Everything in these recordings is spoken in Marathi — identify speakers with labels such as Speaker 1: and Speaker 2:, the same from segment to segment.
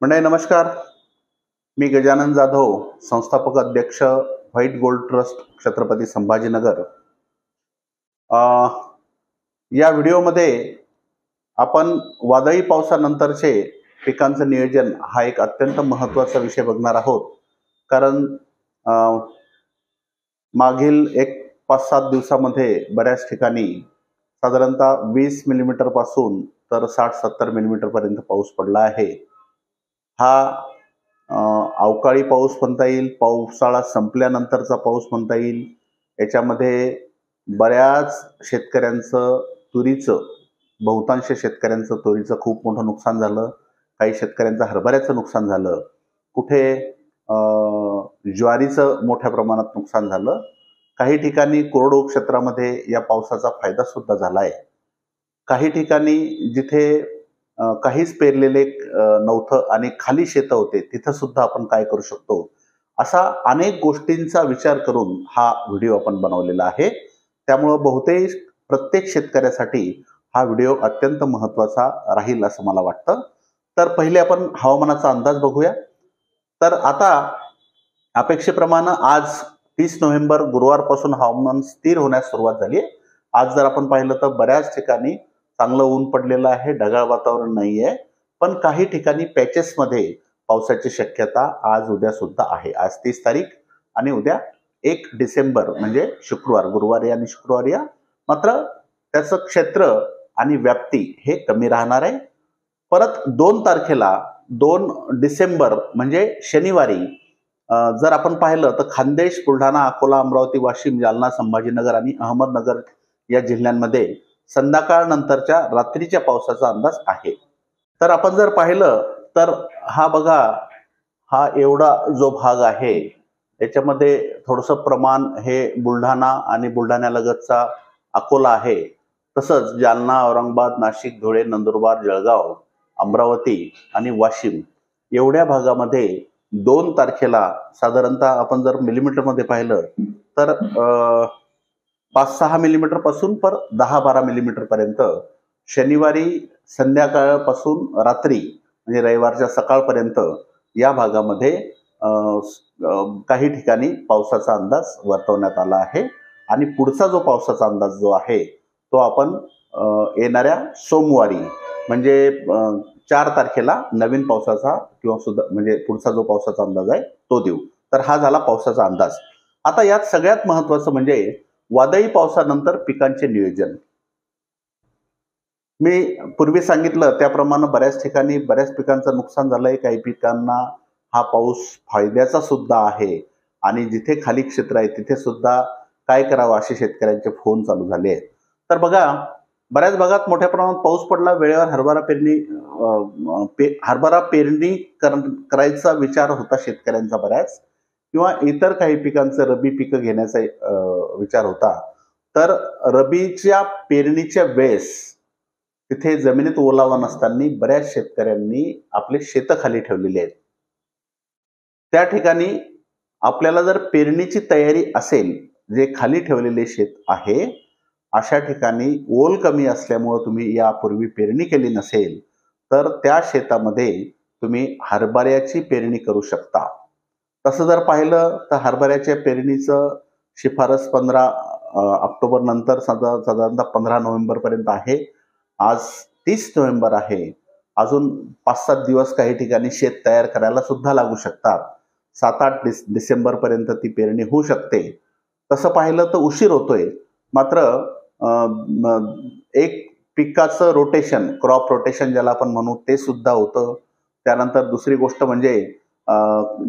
Speaker 1: मंडळी नमस्कार. मी गजानन जाधव, संस्थापक अध्यक्ष white gold trust Chhatrapati Sambhajinagar. अ, या व्हिडिओमध्ये आपण वादळी पावसानंतरचे पिकांचं नियोजन हा एक अत्यंत महत्त्वाचा विषय बघणार आहोत. कारण अ, मागील एक 5-7 दिवसामध्ये बऱ्याच ठिकाणी साधारणतः 20 मिलीमीटर पासून तर 60-70 मिलीमीटर पर्यंत पाऊस पडला आहे. हा अवकाळी पाऊस म्हणता येईल, पावसाळा संपल्यानंतरचा पाऊस म्हणता येईल. याच्यामध्ये बऱ्याच शेतकऱ्यांचं तुरीचं, बहुतांश शेतकऱ्यांचं तुरीचं खूप मोठं नुकसान झालं. काही शेतकऱ्यांचं हरभऱ्याचं नुकसान झालं. कुठे ज्वारीचं मोठ्या प्रमाणात नुकसान झालं. काही ठिकाणी कोरडवाहू क्षेत्रामध्ये या पावसाचा फायदा सुद्धा झाला आहे. काही ठिकाणी जिथे काहीच पेरलेले नव्हतं आणि खाली शेतं होते, तिथं सुद्धा आपण काय करू शकतो, असा अनेक गोष्टींचा विचार करून हा व्हिडिओ आपण बनवलेला आहे. त्यामुळं बहुतेक प्रत्येक शेतकऱ्यासाठी हा व्हिडिओ अत्यंत महत्त्वाचा राहील असं मला वाटतं. तर पहिले आपण हवामानाचा अंदाज बघूया. तर आता अपेक्षेप्रमाणे आज 30 नोव्हेंबर गुरुवारपासून हवामान स्थिर होण्यास सुरुवात झाली आहे. आज जर आपण पाहिलं तर बऱ्याच ठिकाणी चांगलं ऊन पडलेलं आहे, ढगाळ वातावरण नाही आहे. पण काही ठिकाणी पॅचेसमध्ये पावसाची शक्यता आज उद्या सुद्धा आहे. आज 30 तारीख आणि उद्या 1 डिसेंबर म्हणजे शुक्रवार, गुरुवारी आणि शुक्रवारी या. मात्र त्याचं क्षेत्र आणि व्याप्ती हे कमी राहणार आहे. परत 2 तारखेला 2 डिसेंबर म्हणजे शनिवारी जर आपण पाहिलं तर खान्देश, बुलढाणा, अकोला, अमरावती, वाशिम, जालना, संभाजीनगर आणि अहमदनगर या जिल्ह्यांमध्ये संध्याकाळ नंतरच्या रात्रीच्या पावसाचा अंदाज आहे. तर आपण जर पाहिलं तर हा बघा, हा एवढा जो भाग आहे याच्यामध्ये थोडंसं प्रमाण हे बुलढाणा आणि बुलढाण्यालगतचा अकोला आहे. तसंच जालना, औरंगाबाद, नाशिक, धुळे, नंदुरबार, जळगाव, अमरावती आणि वाशिम एवढ्या भागामध्ये 2 तारखेला साधारणतः आपण जर मिलीमीटरमध्ये पाहिलं तर 5-6 मिलीमीटर पासून पर 10-12 मिलीमीटर पर्यंत शनिवारी संध्याकाळपासून रात्री म्हणजे रविवारच्या सकाळपर्यंत या भागामध्ये काही ठिकाणी पावसाचा अंदाज वर्तवण्यात आला आहे. आणि पुढचा जो पावसाचा अंदाज जो आहे तो आपण येणाऱ्या सोमवारी म्हणजे 4 तारखेला नवीन पावसाचा किंवा सुद्धा म्हणजे पुढचा जो पावसाचा अंदाज आहे तो देऊ. तर हा झाला पावसाचा अंदाज. आता यात सगळ्यात महत्त्वाचं म्हणजे वादळी पावसानंतर पिकांचे नियोजन. मी पूर्वी सांगितलं त्याप्रमाणे बऱ्याच ठिकाणी बऱ्याच पिकांचं नुकसान झालंय. काही पिकांना हा पाऊस फायद्याचा सुद्धा आहे आणि जिथे खाली क्षेत्र आहे तिथे सुद्धा काय करावं असे शेतकऱ्यांचे फोन चालू झाले आहेत. तर बघा, बऱ्याच भागात मोठ्या प्रमाणात पाऊस पडला. वेळेवर हरभरा पेरणी करायचा विचार होता शेतकऱ्यांचा बऱ्याच, किंवा इतर काही पिकांचं रबी पिकं घेण्याचा विचार होता. तर रबीच्या पेरणीच्या वेळेस तिथे जमिनीत ओलावा नसताना बऱ्याच शेतकऱ्यांनी आपले शेतं खाली ठेवलेली आहेत. त्या ठिकाणी आपल्याला जर पेरणीची तयारी असेल, जे खाली ठेवलेले शेत आहे अशा ठिकाणी ओल कमी असल्यामुळे तुम्ही यापूर्वी पेरणी केली नसेल तर त्या शेतामध्ये तुम्ही हरभऱ्याची पेरणी करू शकता. तसं जर पाहिलं तर हरभऱ्याच्या पेरणीचं शिफारस 15 ऑक्टोबर नंतर साधारणतः 15 नोव्हेंबर पर्यंत आहे. आज 30 नोव्हेंबर आहे. अजून 5-7 दिवस काही ठिकाणी शेत तयार करायला सुद्धा लागू शकतात. 7-8 डिसेंबर पर्यंत ती पेरणी होऊ शकते. तसं पाहिलं तर उशीर होतोय. मात्र एक पिकाचं रोटेशन, क्रॉप रोटेशन ज्याला आपण म्हणू, ते सुद्धा होतं. त्यानंतर दुसरी गोष्ट म्हणजे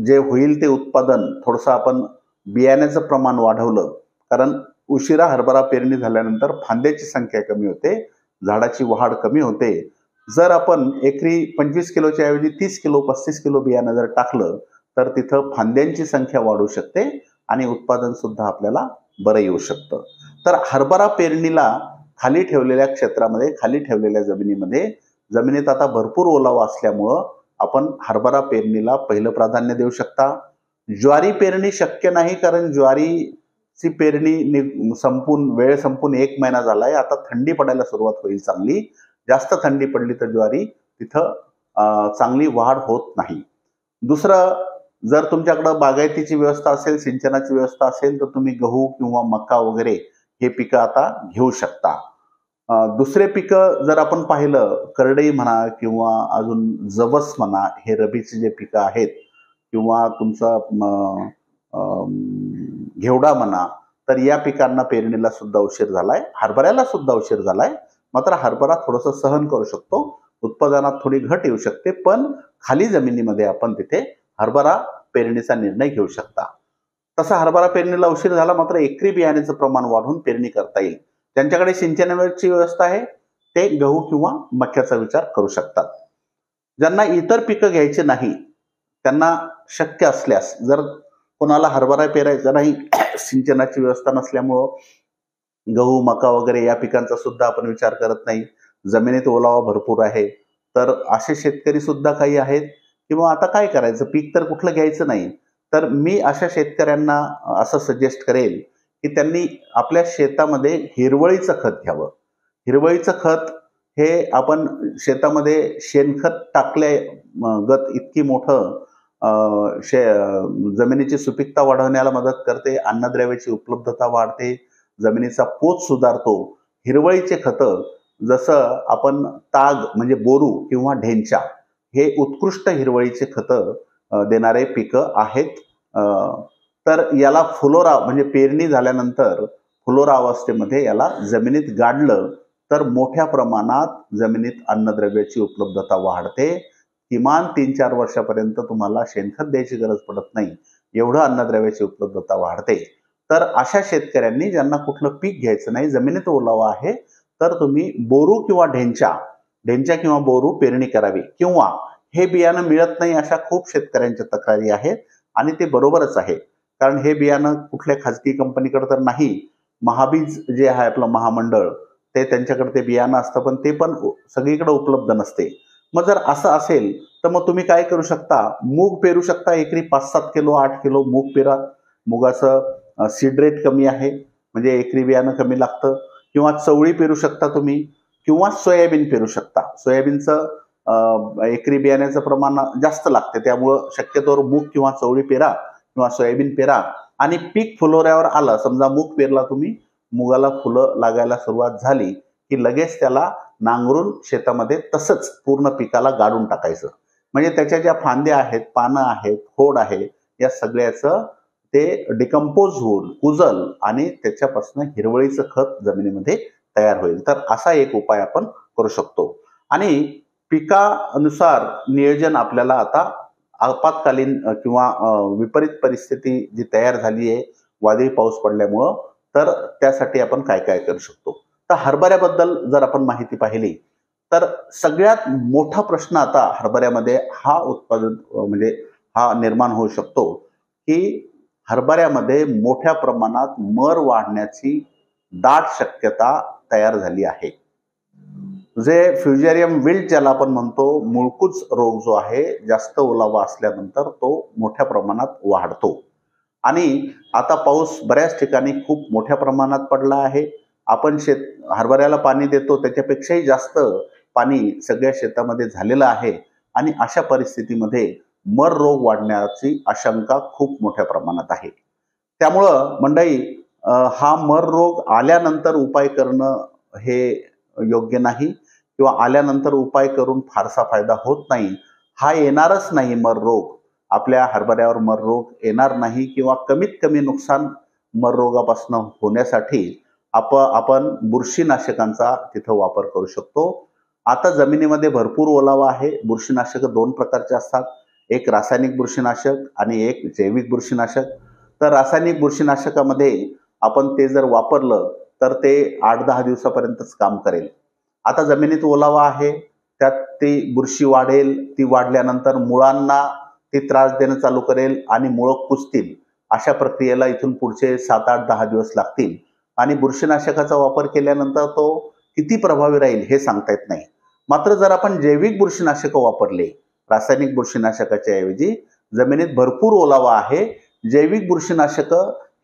Speaker 1: जे होईल ते उत्पादन थोडंसं आपण बियाण्याचं प्रमाण वाढवलं. कारण उशिरा हरभरा पेरणी झाल्यानंतर फांद्याची संख्या कमी होते, झाडाची वाढ कमी होते. जर आपण एकरी 25 किलोच्या ऐवजी 30 किलो 35 किलो बियाणं जर टाकलं तर तिथं फांद्यांची संख्या वाढू शकते आणि उत्पादन सुद्धा आपल्याला बरं येऊ शकतं. तर हरभरा पेरणीला खाली ठेवलेल्या क्षेत्रामध्ये, खाली ठेवलेल्या जमिनीत आता भरपूर ओलावा असल्यामुळं आपण हरभरा पेरणीला पहिलं प्राधान्य देऊ शकता. ज्वारी पेरणी शक्य नाही, कारण ज्वारीची पेरणी वेळ संपून 1 महिना झालाय. आता थंडी पडायला सुरुवात होईल चांगली. जास्त थंडी पडली तर ज्वारी तिथं चांगली वाढ होत नाही. दुसरं, जर तुमच्याकडं बागायतीची व्यवस्था असेल, सिंचनाची व्यवस्था असेल, तर तुम्ही गहू किंवा मका वगैरे हे पिकं आता घेऊ शकता. दुसरे पिकं जर आपण पाहिलं, करडई म्हणा किंवा अजून जवस म्हणा, हे रबीचे जे पिकं आहेत किंवा तुमचा घेवडा म्हणा, तर या पिकांना पेरणीला सुद्धा उशीर झालाय, हरभऱ्याला सुद्धा उशीर झालाय. मात्र हरभरा थोडंसं सहन करू शकतो, उत्पादनात थोडी घट येऊ शकते, पण खाली जमिनीमध्ये आपण तिथे हरभरा पेरणीचा निर्णय घेऊ शकता. तसा हरभरा पेरणीला उशीर झाला, मात्र एकरी बियाण्याचं प्रमाण वाढवून पेरणी करता येईल. ज्यांच्याकडे सिंचनाची व्यवस्था आहे ते गहू किंवा मक्याचा विचार करू शकतात. ज्यांना इतर पिकं घ्यायचे नाही, त्यांना शक्य असल्यास, जर कोणाला हरभरा पेरायचा नाही, सिंचनाची व्यवस्था नसल्यामुळं गहू मका वगैरे या पिकांचा सुद्धा आपण विचार करत नाही, जमिनीत ओलावा भरपूर आहे, तर असे शेतकरी सुद्धा काही आहेत, किंवा आता काय करायचं, पीक तर कुठलं घ्यायचं नाही, तर मी अशा शेतकऱ्यांना असं सजेस्ट करेल की त्यांनी आपल्या शेतामध्ये हिरवळीचं खत घ्यावं. हिरवळीचं खत हे आपण शेतामध्ये शेणखत टाकल्यागत इतकी मोठं जमिनीची सुपीकता वाढवण्याला मदत करते, अन्नद्रव्याची उपलब्धता वाढते, जमिनीचा पोत सुधारतो. हिरवळीचे खतं, जसं आपण ताग म्हणजे बोरू किंवा ढेंचा, हे उत्कृष्ट हिरवळीचे खतं देणारे पिकं आहेत. तर याला फुलोरा म्हणजे पेरणी झाल्यानंतर फुलोरा अवस्थेमध्ये याला जमिनीत गाडलं तर मोठ्या प्रमाणात जमिनीत अन्नद्रव्याची उपलब्धता वाढते. किमान 3-4 वर्षापर्यंत तुम्हाला शेणखत द्यायची गरज पडत नाही, एवढं अन्नद्रव्याची उपलब्धता वाढते. तर अशा शेतकऱ्यांनी, ज्यांना कुठलं पीक घ्यायचं नाही, जमिनीत ओलावा आहे, तर तुम्ही बोरू किंवा ढेंचा किंवा बोरू पेरणी करावी. किंवा हे बियाणं मिळत नाही अशा खूप शेतकऱ्यांच्या तक्रारी आहेत, आणि ते बरोबरच आहे. कारण हे बियाणं कुठल्या खाजगी कंपनीकडे तर नाही, महाबीज जे आहे आपलं महामंडळ, ते त्यांच्याकडे ते बियाणं असतं, पण ते पण सगळीकडे उपलब्ध नसते. मग जर असं असेल तर मग तुम्ही काय करू शकता, मूग पेरू शकता. एकरी 5-7 किलो 8 किलो मूग पेरा. मुगाचं सीड रेट कमी आहे, म्हणजे एकरी बियाणं कमी लागतं. किंवा चवळी पेरू शकता तुम्ही, किंवा सोयाबीन पेरू शकता. सोयाबीनचं एकरी बियाण्याचं प्रमाण जास्त लागते, त्यामुळं शक्यतोवर मूग किंवा चवळी पेरा किंवा सोयाबीन पेरा. आणि पीक फुलोऱ्यावर आलं, समजा मूग पेरला तुम्ही, मुगाला फुलं लागायला सुरुवात झाली की लगेच त्याला नांगरून शेतामध्ये तसंच पूर्ण पिकाला गाडून टाकायचं. म्हणजे त्याच्या ज्या फांद्या आहेत, पानं आहेत, खोड आहे, या सगळ्याचं ते डिकम्पोज होऊन कुजल आणि त्याच्यापासून हिरवळीचं खत जमिनीमध्ये तयार होईल. तर असा एक उपाय आपण करू शकतो. आणि पिकानुसार नियोजन आपल्याला आता आपत्कालीन किंवा विपरीत परिस्थिती जी तयार झाली आहे वादळी पाऊस पडल्यामुळं, तर त्यासाठी आपण काय काय करू शकतो. तर हरभऱ्याबद्दल जर आपण माहिती पाहिली, तर सगळ्यात मोठा प्रश्न आता हरभऱ्यामध्ये म्हणजे हा निर्माण होऊ शकतो की हरभऱ्यामध्ये मोठ्या प्रमाणात मर वाढण्याची दाट शक्यता तयार झाली आहे. जे फ्युजेरियम विल्ट ज्याला आपण म्हणतो, मुळकूच रोग जो आहे, जास्त ओलावा असल्यानंतर तो मोठ्या प्रमाणात वाढतो. आणि आता पाऊस बऱ्याच ठिकाणी खूप मोठ्या प्रमाणात पडला आहे. आपण हरभऱ्याला पाणी देतो त्याच्यापेक्षाही जास्त पाणी सगळ्या शेतामध्ये झालेलं आहे. आणि अशा परिस्थितीमध्ये मर रोग वाढण्याची आशंका खूप मोठ्या प्रमाणात आहे. त्यामुळं मंडळी, हा मर रोग आल्यानंतर उपाय करणं हे योग्य नाही, किंवा आल्यानंतर उपाय करून फारसा फायदा होत नाही. हा येणारच नाही मर रोग, आपल्या हरभऱ्यावर मर रोग येणार नाही, किंवा कमीत कमी नुकसान मर रोगापासून होण्यासाठी आपण बुरशीनाशकांचा तिथं वापर करू शकतो. आता जमिनीमध्ये भरपूर ओलावा आहे. बुरशीनाशक 2 प्रकारचे असतात, एक रासायनिक बुरशीनाशक आणि एक जैविक बुरशीनाशक. तर रासायनिक बुरशीनाशकामध्ये आपण ते जर वापरलं तर ते 8-10 दिवसापर्यंतच काम करेल. आता जमिनीत ओलावा आहे, त्यात ती बुरशी वाढेल, ती वाढल्यानंतर मुळांना ती त्रास देणं चालू करेल आणि मुळं कुजतील. अशा प्रक्रियेला इथून पुढचे 7-8-10 दिवस लागतील. आणि बुरशीनाशकाचा वापर केल्यानंतर तो किती प्रभावी राहील हे सांगता येत नाही. मात्र जर आपण जैविक बुरशीनाशक वापरले रासायनिक बुरशीनाशकाच्या ऐवजी, जमिनीत भरपूर ओलावा आहे, जैविक बुरशीनाशक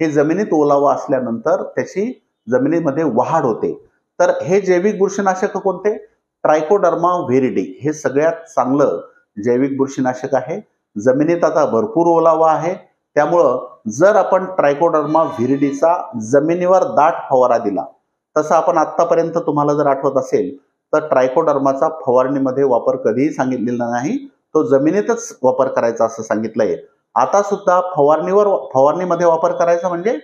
Speaker 1: हे जमिनीत ओलावा असल्यानंतर त्याची जमिनीमध्ये वाढ होते. तर हे जैविक बुरशीनाशक कोणते? ट्रायकोडर्मा व्हिरिडी हे सगळ्यात चांगलं जैविक बुरशीनाशक आहे. जमिनीत आता भरपूर ओलावा आहे, त्यामुळं जर आपण ट्रायकोडर्मा व्हिरिडीचा जमिनीवर दाट फवारा दिला, तसं आपण आतापर्यंत तुम्हाला जर आठवत असेल तर ट्रायकोडर्माचा फवारणीमध्ये वापर कधीही सांगितलेला नाही, तो जमिनीतच वापर करायचा असं सांगितलंय. आता सुद्धा फवारणीमध्ये वापर करायचा म्हणजे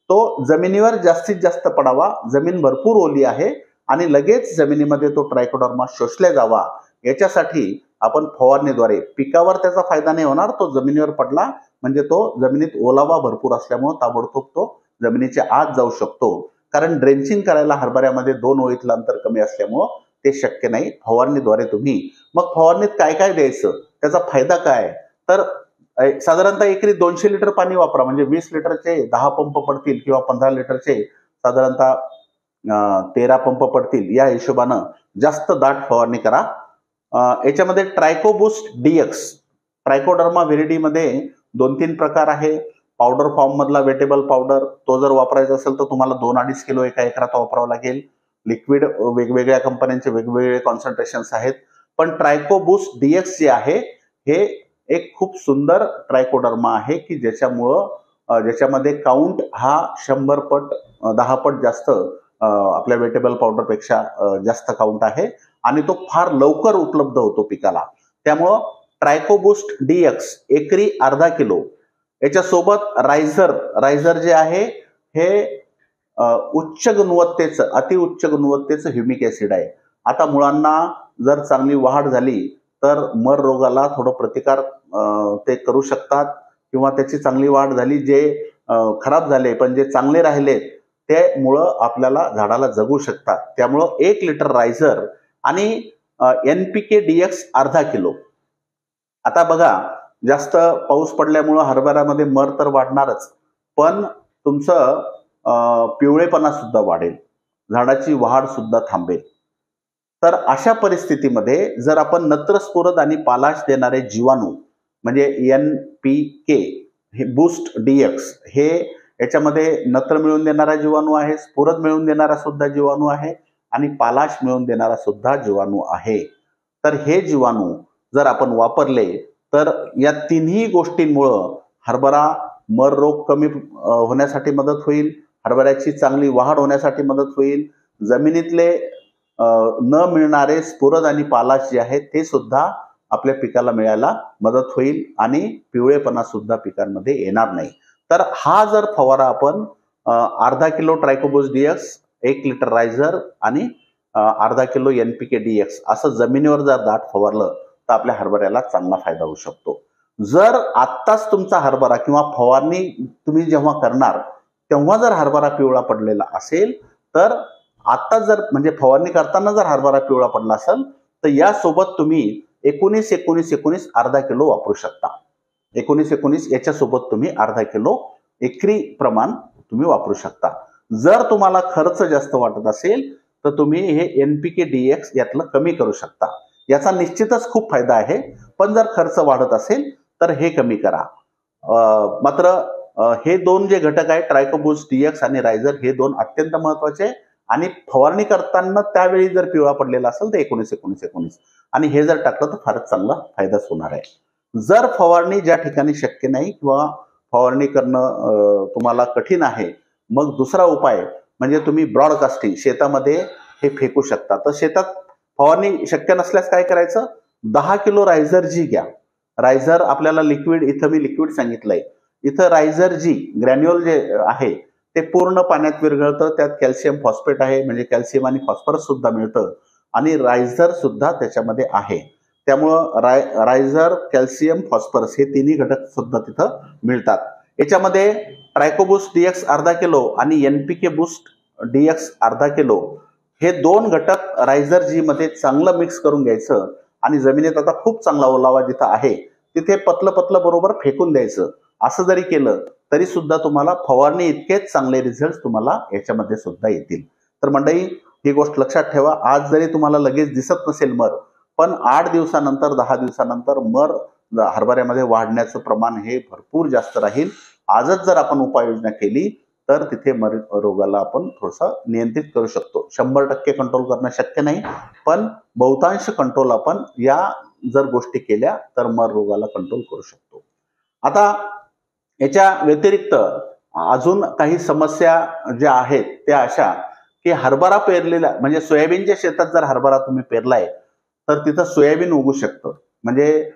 Speaker 1: तो जमिनीवर जास्तीत जास्त पडावा, जमीन भरपूर ओली आहे आणि लगेच जमिनीमध्ये तो ट्रायकोडर्मा शोषला जावा, याच्यासाठी आपण फवारणीद्वारे, पिकावर त्याचा फायदा नाही होणार, तो जमिनीवर पडला म्हणजे तो जमिनीत ओलावा भरपूर असल्यामुळे ताबडतोब तो जमिनीच्या आत जाऊ शकतो. कारण ड्रेंचिंग करायला हरभऱ्यामध्ये 2 ओळीतलं अंतर कमी असल्यामुळं ते शक्य नाही. फवारणीद्वारे तुम्ही, मग फवारणीत काय काय द्यायचं, त्याचा फायदा काय, तर साधारणतः एकरी 200 लिटर पाणी वापरा, म्हणजे 20 लिटरचे 10 पंप पडतील किंवा 15 लिटरचे साधारणतः 13 पंप पडतील, या हिशोबानं जास्त दाट फवारणी करा. याच्यामध्ये ट्रायकोबूस्ट डीएक्स, ट्रायकोडर्मा व्हिरिडीमध्ये 2-3 प्रकार आहे. पावडर फॉर्म मधला वेटेबल पावडर, तो जर वापरायचा असेल तर तुम्हाला 2-2.5 किलो एका एकरात वापरावं लागेल. लिक्विड वेगवेगळ्या कंपन्यांचे वेगवेगळे कॉन्सन्ट्रेशन्स आहेत, पण ट्रायकोबूस्ट डीएक्स जे आहे हे एक खूप सुंदर ट्रायकोडर्मा आहे की ज्याच्यामध्ये काउंट हा 100 पट 10 पट जास्त आपल्या वेटेबल पावडर पेक्षा जास्त काउंट आहे आणि तो फार लवकर उपलब्ध होतो पिकाला. त्यामुळं ट्रायकोबूस्ट डीएक्स एकरी अर्धा किलो. याच्यासोबत रायझर जे आहे हे उच्च गुणवत्तेचं, अतिउच्च गुणवत्तेचं ह्युमिक ऍसिड आहे. आता मुळांना जर चांगली वाढ झाली तर मर रोगाला थोडं प्रतिकार ते करू शकतात, किंवा त्याची चांगली वाढ झाली, जे खराब झाले पण जे चांगले राहिलेत ते मुळं आपल्याला झाडाला जगू शकतात. त्यामुळं 1 लिटर रायझर आणि NPK DX अर्धा किलो. आता बघा, जास्त पाऊस पडल्यामुळं हरभऱ्यामध्ये मर तर वाढणारच, पण तुमचं पिवळेपणा सुद्धा वाढेल, झाडाची वाढ सुद्धा थांबेल. तर अशा परिस्थितीमध्ये जर आपण नत्र, स्फुरद आणि पालाश देणारे जीवाणू म्हणजे NPK हे बूस्ट DX, हे याच्यामध्ये नत्र मिळवून देणारा जीवाणू आहे, स्फुरद मिळवून देणारा सुद्धा जीवाणू आहे आणि पालाश मिळवून देणारा सुद्धा जीवाणू आहे. तर हे जीवाणू जर आपण वापरले तर या तिन्ही गोष्टींमुळं हरभरा मर रोग कमी होण्यासाठी मदत होईल, हरभऱ्याची चांगली वाढ होण्यासाठी मदत होईल, जमिनीतले न मिळणारे स्फुरद आणि पालाश जे आहेत ते सुद्धा आपल्या पिकाला मिळायला मदत होईल आणि पिवळेपणा सुद्धा पिकांमध्ये येणार नाही. तर हा जर फवारा आपण अर्धा किलो ट्रायकोबूस्ट DX, 1 लिटर रायझर आणि अर्धा किलो NPK DX असं जमिनीवर जर दाट फवारलं तर आपल्या हरभऱ्याला चांगला फायदा होऊ शकतो. जर आत्ताच तुमचा हरभरा किंवा फवारणी तुम्ही जेव्हा करणार तेव्हा जर हरभरा पिवळा पडलेला असेल, तर आता जर म्हणजे फवारणी करताना जर हरभरा पिवळा पडला असेल तर यासोबत तुम्ही 19-19-19 अर्धा किलो वापरू शकता. 19-19 याच्यासोबत तुम्ही अर्धा किलो एकरी प्रमाण तुम्ही वापरू शकता. जर तुम्हाला खर्च जास्त वाटत असेल तर तुम्ही हे NPK DX यातलं कमी करू शकता. याचा निश्चितच खूप फायदा आहे, पण जर खर्च वाढत असेल तर हे कमी करा. मात्र हे 2 जे घटक आहेत, ट्रायकोबूस्ट DX आणि रायझर, हे 2 अत्यंत महत्वाचे. आणि फवारणी करताना त्यावेळी जर पिवळा पडलेला असेल तर 19-19-19 आणि हे जर टाकलं तर फारच चांगला फायदाच होणार आहे. जर फवारणी ज्या ठिकाणी शक्य नाही किंवा फवारणी करणं तुम्हाला कठीण आहे, मग दुसरा उपाय म्हणजे तुम्ही ब्रॉडकास्टिंग शेतामध्ये हे फेकू शकता. तर शेतात फवारणी शक्य नसल्यास काय करायचं, 10 किलो रायझर जी घ्या. रायझर आपल्याला लिक्विड, इथं मी लिक्विड सांगितलंय, इथं रायझर जी ग्रॅन्युअल जे आहे ते पूर्ण पाण्यात विरघळतं, त्यात कॅल्शियम फॉस्फेट आहे, म्हणजे कॅल्शियम आणि फॉस्फरस सुद्धा मिळतं आणि रायझर सुद्धा त्याच्यामध्ये आहे. त्यामुळं रायझर, कॅल्शियम, फॉस्फरस हे तिन्ही घटक सुद्धा तिथं मिळतात. याच्यामध्ये ट्रायकोबूस्ट DX अर्धा किलो आणि NPK बूस्ट DX अर्धा किलो हे 2 घटक रायझर जी मध्ये चांगलं मिक्स करून घ्यायचं आणि जमिनीत आता खूप चांगला ओलावा जिथं आहे तिथे पतलं बरोबर फेकून द्यायचं. असं जरी केलं तरी सुद्धा तुम्हाला फवारणी इतकेच चांगले रिझल्ट तुम्हाला याच्यामध्ये सुद्धा येतील. तर मंडळी, ही गोष्ट लक्षात ठेवा. आज जरी तुम्हाला लगेच दिसत नसेल मर, पण 8 दिवसानंतर 10 दिवसानंतर मर हरभऱ्यामध्ये वाढण्याचं प्रमाण हे भरपूर जास्त राहील. आजच जर आपण उपाययोजना केली तर तिथे मर रोगाला आपण थोडंसं नियंत्रित करू शकतो. 100% कंट्रोल करणं शक्य नाही, पण बहुतांश कंट्रोल आपण या जर गोष्टी केल्या तर मर रोगाला कंट्रोल करू शकतो. आता याच्या व्यतिरिक्त अजून काही समस्या ज्या आहेत त्या अशा, की हरभरा पेरलेला म्हणजे सोयाबीनच्या शेतात जर हरभरा तुम्ही पेरलाय तर तिथं सोयाबीन उगू शकतं. म्हणजे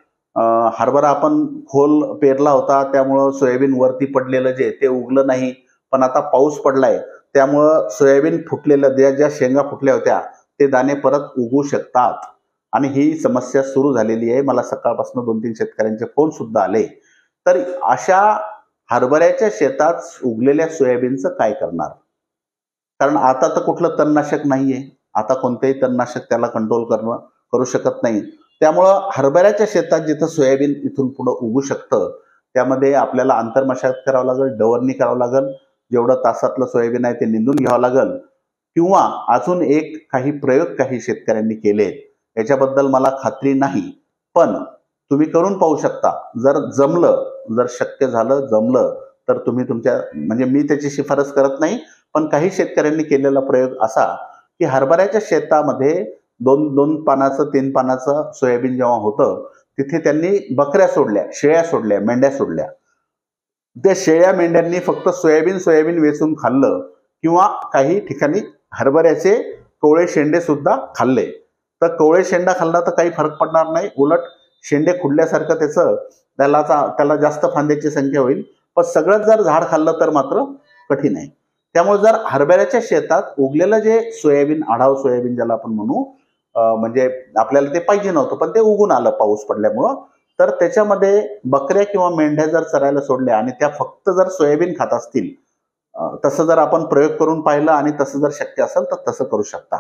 Speaker 1: हरभरा आपण खोल पेरला होता त्यामुळं सोयाबीन वरती पडलेलं जे ते उगलं नाही, पण आता पाऊस पडलाय त्यामुळं सोयाबीन फुटलेलं ज्या शेंगा फुटल्या होत्या ते दाणे परत उगू शकतात. आणि ही समस्या सुरू झालेली आहे. मला सकाळपासून 2-3 शेतकऱ्यांचे फोन सुद्धा आले. तर अशा हरभऱ्याच्या शेतात उगलेल्या सोयाबीनचं काय करणार? कारण आता तर कुठलं तणनाशक नाहीये. आता कोणतेही तणनाशक त्याला कंट्रोल करू शकत नाही. त्यामुळं हरभऱ्याच्या शेतात जिथं सोयाबीन इथून पुढे उगू शकतं, त्यामध्ये आपल्याला आंतरमशागत करावं लागेल, डवरणी करावं लागेल, जेवढं तासातलं सोयाबीन आहे ते निंदून घ्यावं लागेल, किंवा अजून एक काही प्रयोग काही शेतकऱ्यांनी केलेत. याच्याबद्दल मला खात्री नाही, पण तुम्ही करून पाहू शकता. जर जमलं, जर शक्य झालं, जमलं तर तुम्ही तुमच्या म्हणजे मी त्याची शिफारस करत नाही, पण काही शेतकऱ्यांनी केलेला प्रयोग असा, की हरभऱ्याच्या शेतामध्ये 2 पानाचं 3 पानाचं सोयाबीन जेव्हा होतं तिथे त्यांनी बकऱ्या सोडल्या, शेळ्या सोडल्या, मेंढ्या सोडल्या. त्या शेळ्या मेंढ्यांनी फक्त सोयाबीन वेचून खाल्लं, किंवा काही ठिकाणी हरभऱ्याचे कोवळे शेंडे सुद्धा खाल्ले. तर कोवळे शेंडा खाल्ला तर काही फरक पडणार नाही, उलट शेंडे खुडल्यासारखं त्याला जास्त फांद्याची संख्या होईल. पण सगळंच जर झाड खाल्लं तर मात्र कठीण आहे. त्यामुळे जर हरभऱ्याच्या शेतात उगलेलं जे सोयाबीन, आढाव सोयाबीन ज्याला आपण म्हणू, म्हणजे आपल्याला ते पाहिजे नव्हतं पण ते उगून आलं पाऊस पडल्यामुळं, तर त्याच्यामध्ये बकऱ्या किंवा मेंढ्या जर चरायला सोडल्या आणि त्या फक्त जर सोयाबीन खात असतील, तसं जर आपण प्रयोग करून पाहिलं आणि तसं जर शक्य असेल तर तसं करू शकता.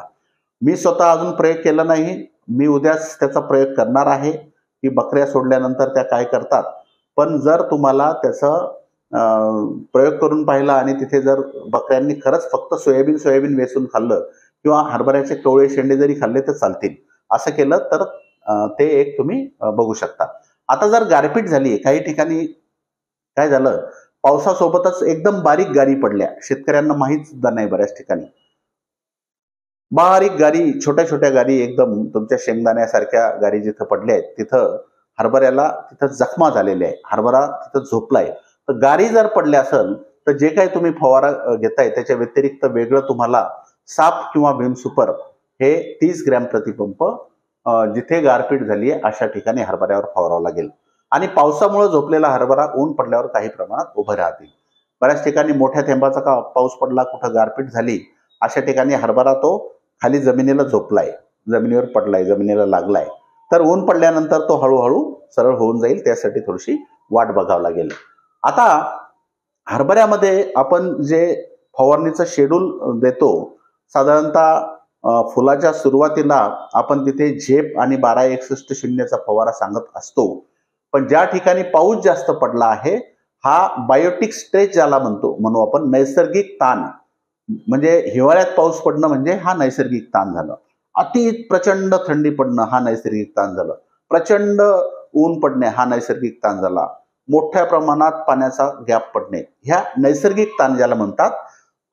Speaker 1: मी स्वतः अजून प्रयोग केला नाही. मी उद्याच त्याचा प्रयोग करणार आहे की बकऱ्या सोडल्यानंतर त्या काय करतात. पण जर तुम्हाला त्याचा प्रयोग करून पाहिला आणि तिथे जर बकऱ्यांनी खरंच फक्त सोयाबीन वेचून खाल्लं किंवा हरभऱ्याचे कोवळे शेंडे जरी खाल्ले तर चालतील, असं केलं तर ते एक तुम्ही बघू शकता. आता जर गारपीट झाली, काही ठिकाणी काय झालं, पावसासोबतच एकदम बारीक गारी पडल्या, शेतकऱ्यांना माहीत सुद्धा नाही. बऱ्याच ठिकाणी बारीक गारी, छोट्या छोट्या गारी, एकदम तुमच्या शेंगदाण्यासारख्या गारी जिथं पडल्या आहेत तिथं हरभऱ्याला तिथं जखमा झालेल्या आहे, हरभरा तिथं झोपलाय. तर गारी जर पडल्या असेल तर जे काही तुम्ही फवारा घेताय त्याच्या व्यतिरिक्त वेगळं तुम्हाला साप किंवा भीम सुपर हे 30 ग्रॅम प्रतिपंप जिथे गारपीट झाली आहे अशा ठिकाणी हरभऱ्यावर फवारावं लागेल. आणि पावसामुळे झोपलेला हरभरा ऊन पडल्यावर काही प्रमाणात उभं राहतील. बऱ्याच ठिकाणी मोठ्या थेंबाचा पाऊस पडला, कुठं गारपीट झाली, अशा ठिकाणी हरभरा तो खाली जमिनीला झोपलाय, जमिनीवर पडलाय, जमिनीला लागलाय, तर ऊन पडल्यानंतर तो हळूहळू सरळ होऊन जाईल. त्यासाठी थोडीशी वाट बघावं लागेल. आता हरभऱ्यामध्ये आपण जे फवारणीचं शेड्यूल देतो, साधारणतः फुलाच्या सुरुवातीला आपण तिथे झेप आणि 12-61-0चा फवारा सांगत असतो. पण ज्या ठिकाणी पाऊस जास्त पडला आहे, हा बायोटिक स्ट्रेस ज्याला म्हणू आपण, नैसर्गिक ताण, म्हणजे हिवाळ्यात पाऊस पडणं म्हणजे हा नैसर्गिक ताण झालं. अति प्रचंड थंडी पडणं हा नैसर्गिक ताण झालं. प्रचंड ऊन पडणे हा नैसर्गिक ताण झाला. मोठ्या प्रमाणात पाण्याचा गॅप पडणे, ह्या नैसर्गिक ताण ज्याला म्हणतात.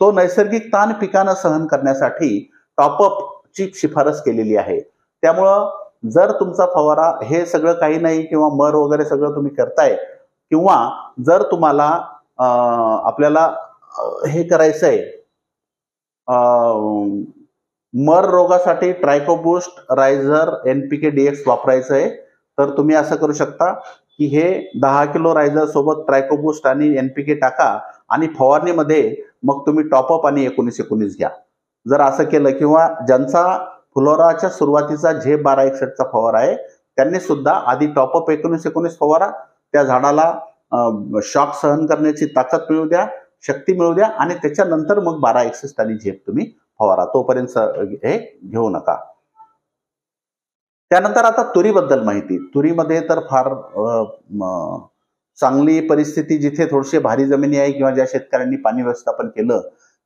Speaker 1: तो नैसर्गिक ताण पिकानं सहन करण्यासाठी टॉपअपची शिफारस केलेली आहे. त्यामुळं जर तुमचा फवारा हे सगळं काही नाही किंवा मर वगैरे सगळं तुम्ही करताय, किंवा जर तुम्हाला आपल्याला हे करायचं आहे, मर रोगासाठी ट्रायकोबूस्ट, रायझर, NPK DX वापरायचं आहे, तर तुम्ही असं करू शकता की हे 10 किलो रायझर सोबत ट्रायकोबूस्ट आणि NPK टाका आणि फवारणीमध्ये मग तुम्ही टॉपअप आणि 19-19 घ्या. जर असं केलं, किंवा ज्यांचा फुलोराच्या सुरुवातीचा झेप 12-61चा फवारा आहे त्यांनी सुद्धा आधी टॉपअप 19-19 फवारा, त्या झाडाला शॉक सहन करण्याची ताकद मिळू द्या, शक्ती मिळू द्या, आणि त्याच्यानंतर मग 12-61 आणि झेप तुम्ही फवारा. तोपर्यंत हे घेऊ नका. त्यानंतर आता तुरीबद्दल माहिती. तुरीमध्ये तर फार चांगली परिस्थिती, जिथे थोडीशी भारी जमिनी आहे किंवा ज्या शेतकऱ्यांनी पाणी व्यवस्थापन केलं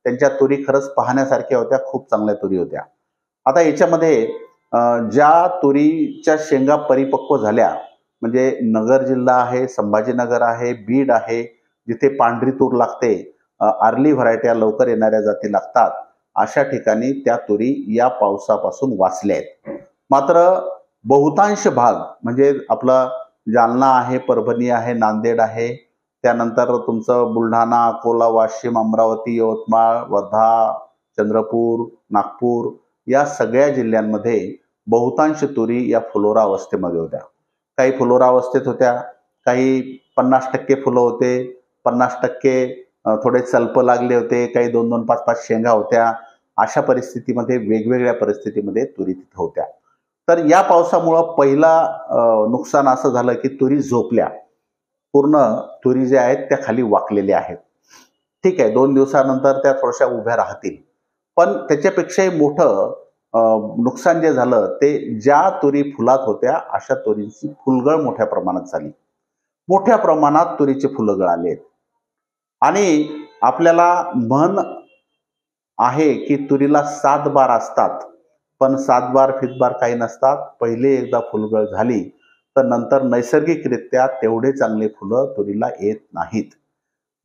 Speaker 1: त्यांच्या तुरी खरंच पाहण्यासारख्या होत्या, खूप चांगल्या तुरी होत्या. आता याच्यामध्ये ज्या तुरीच्या शेंगा परिपक्व झाल्या, म्हणजे नगर जिल्हा आहे, संभाजीनगर आहे, बीड आहे, जिथे पांढरी तूर लागते, आर्ली व्हरायट्या लवकर येणाऱ्या जाती लागतात, अशा ठिकाणी त्या तुरी या पावसापासून वाचल्या आहेत. मात्र बहुतांश भाग म्हणजे आपला जालना आहे, परभणी आहे, नांदेड आहे, त्यानंतर तुमचं बुलढाणा, अकोला, वाशिम, अमरावती, यवतमाळ, वर्धा, चंद्रपूर, नागपूर या सगळ्या जिल्ह्यांमध्ये बहुतांश तुरी या फुलोरा अवस्थेमध्ये होत्या. काही फुलोरा अवस्थेत होत्या, काही 50% फुलं होते, 50% थोडे चलप लागले होते, काही 2-2, 5-5 शेंगा होत्या. अशा परिस्थितीमध्ये वेगवेगळ्या परिस्थितीमध्ये तुरी तिथं होत्या. तर या पावसामुळं पहिला नुकसान असं झालं की तुरी झोपल्या. पूर्ण तुरी ज्या आहेत त्या खाली वाकलेल्या आहेत. ठीक आहे, 2 दिवसानंतर त्या थोड्याशा उभ्या राहतील. पण त्याच्यापेक्षाही मोठं नुकसान जे झालं ते ज्या तुरी फुलात होत्या अशा तुरींची फुलगळ मोठ्या प्रमाणात झाली. मोठ्या प्रमाणात तुरीचे फुलं गळाले आहेत. आणि आपल्याला म्हण आहे की तुरीला 7 बार असतात, पण 7 बार फितबार काही नसतात. पहिले एकदा फुलगळ झाली तर नंतर नैसर्गिकरित्या तेवढे चांगले फुलं तुरीला येत नाहीत.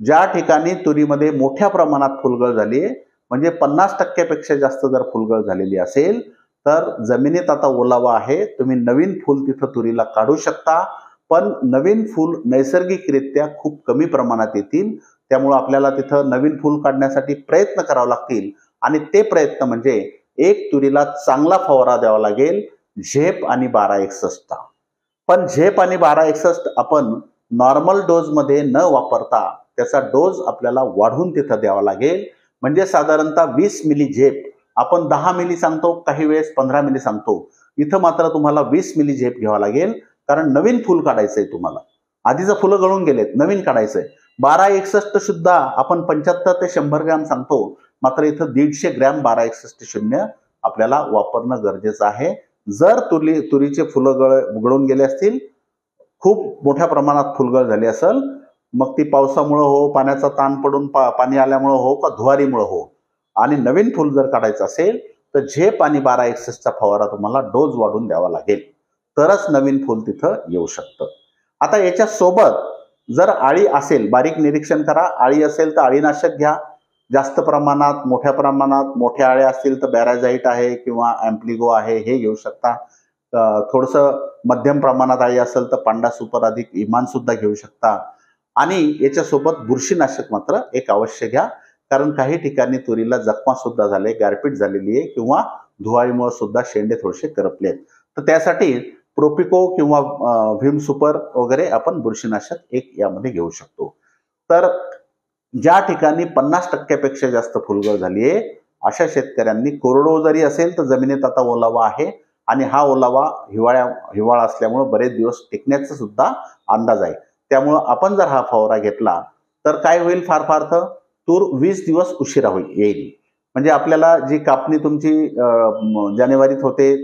Speaker 1: ज्या ठिकाणी तुरीमध्ये मोठ्या प्रमाणात फुलगळ झाली म्हणजे 50% पेक्षा जास्त जर फुलगळ झालेली असेल तर जमिनीत आता ओलावा आहे, तुम्ही नवीन फुल तिथं तुरीला काढू शकता. पण नवीन फुल नैसर्गिकरित्या खूप कमी प्रमाणात येतील. त्यामुळे आपल्याला तिथं नवीन फुल काढण्यासाठी प्रयत्न करावे लागतील. आणि ते प्रयत्न म्हणजे एक तुरीला चांगला फवारा द्यावा लागेल, झेप आणि 1261. पण झेप आणि 1261 आपण नॉर्मल डोजमध्ये न वापरता त्याचा डोज आपल्याला वाढवून तिथं द्यावा लागेल. म्हणजे साधारणतः 20 मिली झेप, आपण 10 मिली सांगतो, काही वेळेस 15 मिली सांगतो. इथं मात्र तुम्हाला 20 मिली झेप घ्यावा लागेल, कारण नवीन फुल काढायचंय तुम्हाला. आधीचं फुलं गळून गेलेत, नवीन काढायचंय. 1261 सुद्धा आपण 75 ते 100 ग्रॅम सांगतो, मात्र इथं 150 ग्रॅम 1261 आपल्याला वापरणं गरजेचं आहे. जर तुरीचे फुलं गळून गेले असतील, खूप मोठ्या प्रमाणात फुलगळ झाली असेल, मग ती पावसामुळे हो, पाण्याचा ताण पडून पाणी आल्यामुळे हो, का धुवारीमुळे हो, आणि नवीन फुल जर काढायचं असेल तर झेप आणि 1261चा फवारा तुम्हाला डोज वाढून द्यावा लागेल, तरच नवीन फुल तिथं येऊ शकतं. आता याच्या सोबत जर आळी असेल, बारीक निरीक्षण करा. आळी असेल तर अळीनाशक घ्या. जास्त प्रमाणात, मोठ्या प्रमाणात, मोठ्या आळ्या असतील तर बॅराजाईट आहे किंवा ॲम्प्लिगो आहे, हे घेऊ शकता. थोडंसं मध्यम प्रमाणात आळी असेल तर पांडा सुपर अधिक इमान सुद्धा घेऊ शकता. आणि याच्यासोबत बुरशीनाशक मात्र एक अवश्य घ्या, कारण काही ठिकाणी तुरीला जखमा सुद्धा झाले, गारपीट झालेली आहे किंवा धुवारीमुळे सुद्धा शेंडे थोडेसे करपले आहेत. तर त्यासाठी प्रोपिको किंवा व्हीम सुपर वगैरे आपण बुरशीनाशक एक यामध्ये घेऊ शकतो. तर ज्या ठिकाणी 50% पेक्षा जास्त फुलगळ झाली आहे अशा शेतकऱ्यांनी, कोरडो जरी असेल तर जमिनीत आता ओलावा आहे आणि हा ओलावा हिवाळा असल्यामुळे बरेच दिवस टिकण्याचा सुद्धा अंदाज आहे. त्यामुळं आपण जर हा फवारा घेतला तर काय होईल, फार फार तर तूर 20 दिवस उशिरा येईल. म्हणजे आपल्याला जी कापणी तुमची जानेवारीत होते,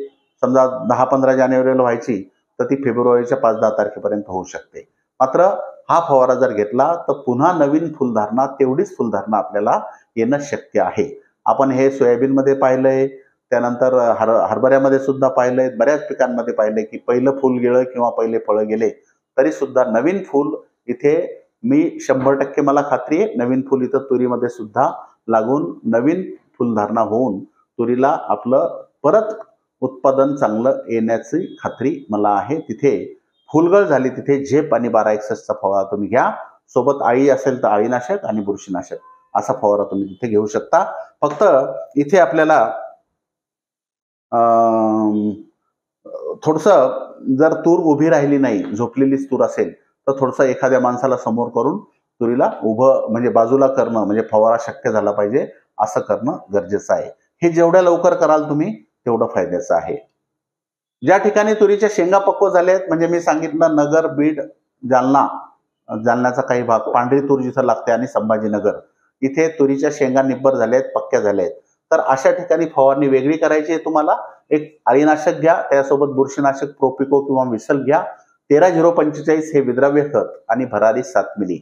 Speaker 1: समजा 10-15 जानेवारीला व्हायची, तर ती फेब्रुवारीच्या 5-10 तारखेपर्यंत होऊ शकते. मात्र हा फवारा जर घेतला तर पुन्हा नवीन फुलधारणा, तेवढीच फुलधारणा आपल्याला येणं शक्य आहे. आपण हे सोयाबीनमध्ये पाहिलंय, त्यानंतर हरभऱ्यामध्ये सुद्धा पाहिलंय, बऱ्याच पिकांमध्ये पाहिलंय की पहिलं फुल गेलं किंवा पहिले फळं गेले तरी सुद्धा नवीन फुल इथे, मी 100% मला खात्री आहे, नवीन फुल इथं तुरीमध्ये सुद्धा लागून नवीन फुलधारणा होऊन तुरीला आपलं परत उत्पादन चांगलं येण्याची खात्री मला आहे. तिथे फुलगळ झाली तिथे झेप आणि 1261चा फवारा तुम्ही घ्या. सोबत आळी असेल तर अळीनाशक आणि बुरशीनाशक असा फवारा तुम्ही तिथे घेऊ शकता. फक्त इथे आपल्याला थोडंसं, जर तूर उभी राहिली नाही, झोपलेलीच तूर असेल तर थोडंसं एखाद्या माणसाला समोर करून तुरीला उभं म्हणजे बाजूला करणं, म्हणजे फवारा शक्य झाला पाहिजे असं करणं गरजेचं आहे. हे जेवढ्या लवकर कराल तुम्ही तेवढं फायद्याचं आहे. ज्या ठिकाणी तुरीच्या शेंगा पक्व झाल्यात, म्हणजे मी सांगितलं नगर, बीड, जालना, जालन्याचा काही भाग, पांढरी तूर जिथं लागते, आणि संभाजीनगर इथे तुरीच्या शेंगा निब्बर झाल्यात, पक्क्या झाल्यात, तर अशा ठिकाणी फवारणी वेगळी करायची आहे तुम्हाला. एक अळीनाशक घ्या, त्यासोबत बुरशीनाशक प्रोपिको किंवा विसल घ्या. 13-0-45 हे विद्राव्य खत आणि भरारी 7 मिली.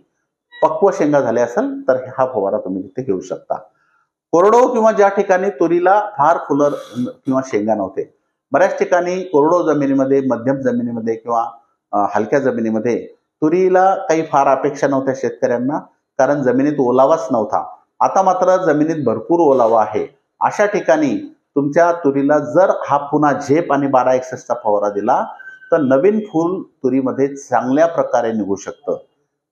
Speaker 1: पक्व शेंगा झाल्या असेल तर हा फवारा तुम्ही तिथे घेऊ शकता. कोरडो किंवा ज्या ठिकाणी तुरीला फार फुलं किंवा शेंगा नव्हते, बऱ्याच ठिकाणी कोरडो जमिनीमध्ये, मध्यम जमिनीमध्ये किंवा हलक्या जमिनीमध्ये तुरीला काही फार अपेक्षा नव्हत्या शेतकऱ्यांना, कारण जमिनीत ओलावाच नव्हता. आता मात्र जमिनीत भरपूर ओलावा आहे. अशा ठिकाणी तुमच्या तुरीला जर हा पुन्हा झेप आणि 1261चा फवारा दिला तर नवीन फूल तुरीमध्ये चांगल्या प्रकारे निघू शकतं.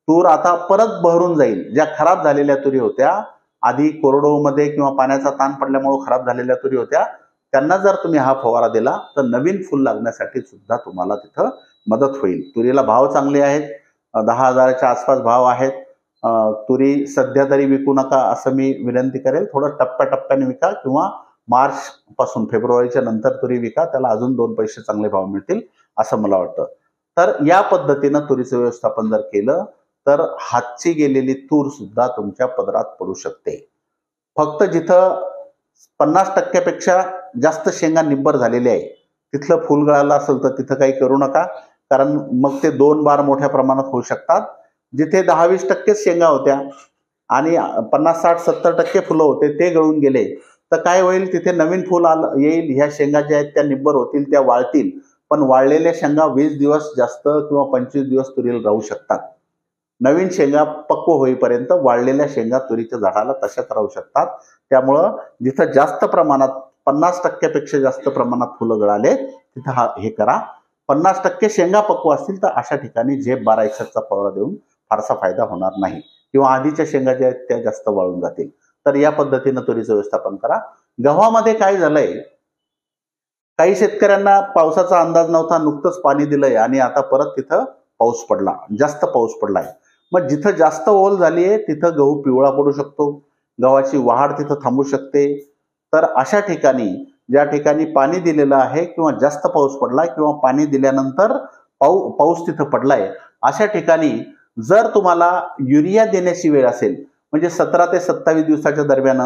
Speaker 1: तूर आता परत बहरून जाईल. ज्या खराब झालेल्या तुरी होत्या, आधी कोरडवाहूमध्ये किंवा पाण्याचा ताण पडल्यामुळे खराब झालेल्या तुरी होत्या, त्यांना जर तुम्ही हा फवारा दिला तर नवीन फूल लागण्यासाठी सुद्धा तुम्हाला तिथं मदत होईल. तुरीला भाव चांगले आहेत, 10,000च्या आसपास भाव आहेत. तुरी सध्या तरी विकू नका असं मी विनंती करेल. थोडं टप्प्याटप्प्याने विका किंवा मार्च पासून फेब्रुवारीच्या नंतर तुरी विका, त्याला अजून 2 पैसे चांगले भाव मिळतील असं मला वाटतं. तर या पद्धतीनं तुरीचं व्यवस्थापन जर केलं तर हातची गेलेली तूर सुद्धा तुमच्या पदरात पडू शकते. फक्त जिथं 50% पेक्षा जास्त शेंगा निब्बर झालेल्या आहे तिथलं फुल गळालं असेल तर तिथं काही करू नका, कारण मग ते 2 बार मोठ्या प्रमाणात होऊ शकतात. जिथे 10-20% शेंगा होत्या आणि 50-60-70% फुलं होते ते गळून गेले तर काय होईल, तिथे नवीन फुल येईल. ह्या शेंगा ज्या आहेत त्या निब्बर होतील, त्या वाळतील. पण वाळलेल्या शेंगा 20 दिवस जास्त किंवा 25 दिवस तुरीला राहू शकतात. नवीन शेंगा पक्व होईपर्यंत वाळलेल्या शेंगा तुरीच्या झाडाला तशाच राहू शकतात. त्यामुळं जिथं जास्त प्रमाणात 50% पेक्षा जास्त प्रमाणात फुलं गळाले तिथं हे करा. 50% शेंगा पक्व असतील तर अशा ठिकाणी झेप 1261चा फवारा देऊन फारसा फायदा होणार नाही किंवा आधीच्या शेंगा ज्या आहेत त्या जास्त वाळून जातील. तर या पद्धतीनं तुरीचं व्यवस्थापन करा. गव्हामध्ये काय झालंय, काही शेतकऱ्यांना पावसाचा अंदाज नव्हता, नुकतंच पाणी दिलंय आणि आता परत तिथं पाऊस पडला, जास्त पाऊस पडलाय. मग जिथं जास्त ओल झालीये तिथं गहू पिवळा पडू शकतो, गव्हाची वाढ तिथं थांबू शकते. तर अशा ठिकाणी ज्या ठिकाणी पाणी दिलेलं आहे किंवा जास्त पाऊस पडला किंवा पाणी दिल्यानंतर पाऊस तिथं पडलाय, अशा ठिकाणी जर तुम्हाला युरिया देण्याची वेळ असेल, म्हणजे 17 ते 27 दिवसाच्या दरम्यान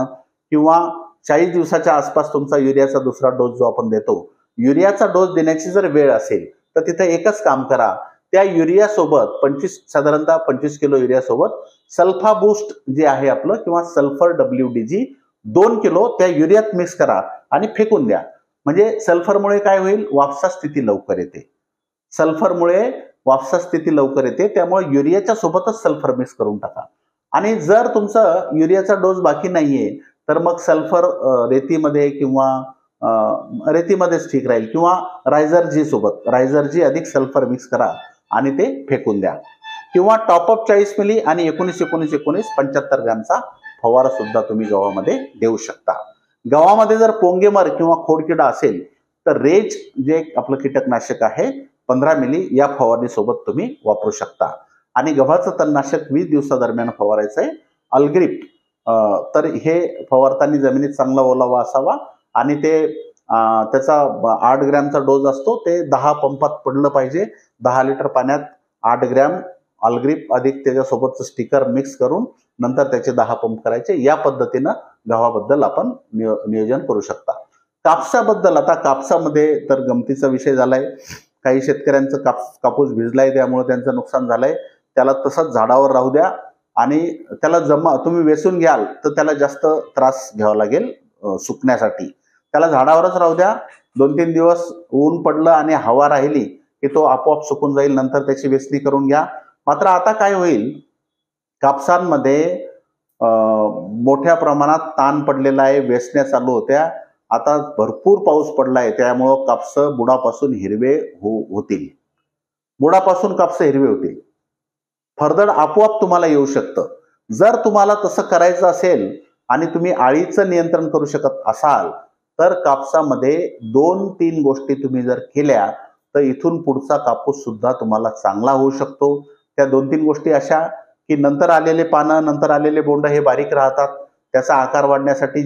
Speaker 1: किंवा 40 दिवसाच्या आसपास तुमचा युरियाचा दुसरा डोस जो आपण देतो, युरियाचा डोस देण्याची जर वेळ असेल तर तिथे एकच काम करा. त्या युरिया सोबत साधारणतः 25 किलो युरिया सोबत सल्फा बूस्ट जे आहे आपलं किंवा सल्फर WDG 2 किलो त्या युरियात मिक्स करा आणि फेकून द्या. म्हणजे सल्फरमुळे काय होईल, वापसा स्थिती लवकर येते. सल्फरमुळे वापसा स्थिती लवकर येते, त्यामुळे युरियाच्या सोबतच सल्फर मिक्स करून टाका. आणि जर तुमचं युरियाचा डोस बाकी नाहीये तर मग सल्फर रेतीमध्ये किंवा रेतीमध्येच ठीक राहील किंवा रायझर जी अधिक सल्फर मिक्स करा आणि ते फेकून द्या. किंवा टॉपअप 40 मिली आणि 19-19-19 75 ग्रॅमचा फवारा सुद्धा तुम्ही गव्हामध्ये देऊ शकता. गव्हामध्ये जर पोंगेमर किंवा खोडकिडा असेल तर रेज जे आपलं कीटकनाशक आहे 15 मिली या फवारणीसोबत तुम्ही वापरू शकता. आणि गव्हाचं तणनाशक 20 दिवसादरम्यान फवारायचं आहे, अल्ग्रिप. तर हे फवारताना जमिनीत चांगला ओलावा असावा आणि ते त्याचा 8 ग्रॅमचा डोस असतो, ते 10 पंपात पडलं पाहिजे. 10 लिटर पाण्यात 8 ग्रॅम अल्ग्रिप अधिक त्याच्यासोबतचं स्टिकर मिक्स करून नंतर त्याचे 10 पंप करायचे. या पद्धतीनं गव्हाबद्दल आपण नियोजन करू शकता. कापसाबद्दल, आता कापसामध्ये तर गमतीचा विषय झालाय. काही शेतकऱ्यांचं कापूस भिजलाय त्यामुळे त्यांचं नुकसान झालंय. त्याला तसंच झाडावर राहू द्या आणि त्याला तुम्ही वेचून घ्याल तर त्याला जास्त त्रास घ्यावा लागेल सुकण्यासाठी. त्याला झाडावरच राहू द्या. 2-3 दिवस ऊन पडलं आणि हवा राहिली की तो आपोआप सुकून जाईल. नंतर त्याची वेचणी करून घ्या. मात्र आता काय होईल, कापसांमध्ये मोठ्या प्रमाणात ताण पडलेला आहे, वेचण्या चालू होत्या. आता भरपूर पाऊस पडलाय त्यामुळं कापसं बुडापासून हिरवे होतील. बुडापासून कापसं हिरवे होतील. फरदड आपोआप तुम्हाला येऊ शकतं. जर तुम्हाला तसं करायचं असेल आणि तुम्ही आळीचं नियंत्रण करू शकत असाल तर कापसामध्ये 2-3 गोष्टी तुम्ही जर केल्या तर इथून पुढचा कापूस सुद्धा तुम्हाला चांगला होऊ शकतो. त्या 2-3 गोष्टी अशा की नंतर आलेले पानं, नंतर आलेले बोंड हे बारीक राहतात. त्याचा आकार वाढण्यासाठी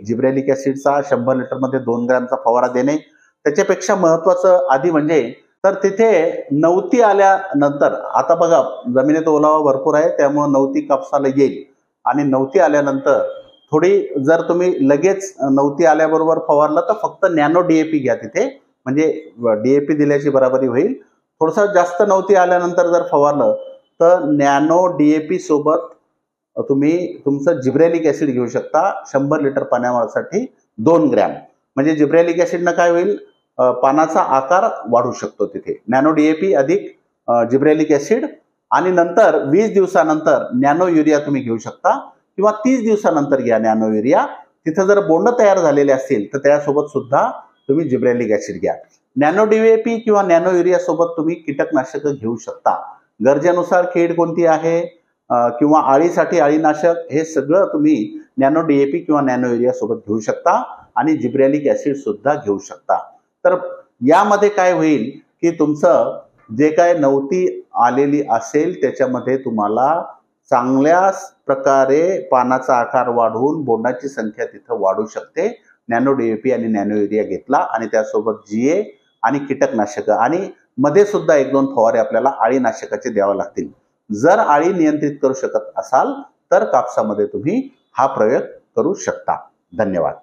Speaker 1: जिब्रेलिक ऍसिडचा 100 लिटरमध्ये 2 ग्रॅमचा फवारा देणे. त्याच्यापेक्षा महत्वाचं आधी म्हणजे तर तिथे नवती आल्यानंतर, आता बघा जमिनीत ओलावा भरपूर आहे त्यामुळे नवती कापसाला येईल आणि नवती आल्यानंतर थोडी जर तुम्ही लगेच नवती आल्याबरोबर फवारलं तर फक्त नॅनो DAP घ्या तिथे, म्हणजे DAP दिल्याची बराबरी होईल. थोडंसं जास्त नवती आल्यानंतर जर फवारलं तर नॅनो DAP सोबत तुम्ही तुमचं जिब्रेलिक ऍसिड घेऊ शकता 100 लिटर पाण्यासाठी 2 ग्रॅम. म्हणजे जिब्रेलिक ऍसिडनं काय होईल, पानाचा आकार वाढू शकतो तिथे. नॅनो DAP अधिक जिब्रेलिक ऍसिड आणि नंतर 20 दिवसानंतर नॅनो युरिया तुम्ही घेऊ शकता किंवा 30 दिवसानंतर घ्या नॅनो युरिया. तिथं जर बोंड तयार झालेले असतील तर त्यासोबत सुद्धा तुम्ही जिब्रेलिक ऍसिड घ्या. नॅनो डीएपी किंवा नॅनो युरिया सोबत तुम्ही कीटकनाशक घेऊ शकता. गरजेनुसार कीड कोणती आहे किंवा आळीसाठी अळीनाशक हे सगळं तुम्ही नॅनो डीएपी किंवा नॅनो युरिया सोबत घेऊ शकता आणि जिब्रेलिक ऍसिड सुद्धा घेऊ शकता. तर यामध्ये काय होईल की तुमचं जे काय नवती आलेली असेल त्याच्यामध्ये तुम्हाला चांगल्या प्रकारे पानाचा आकार वाढवून बोंडाची संख्या तिथं वाढू शकते. नॅनो डीएपी आणि नॅनो युरिया घेतला आणि त्यासोबत जीए आणि कीटकनाशक आणि मध्ये सुद्धा 1-2 फवारे आपल्याला अळीनाशकाचे द्यावे लागतील. जर अळी नियंत्रित करू शकत असाल तर कापसामध्ये तुम्ही हा प्रयोग करू शकता. धन्यवाद.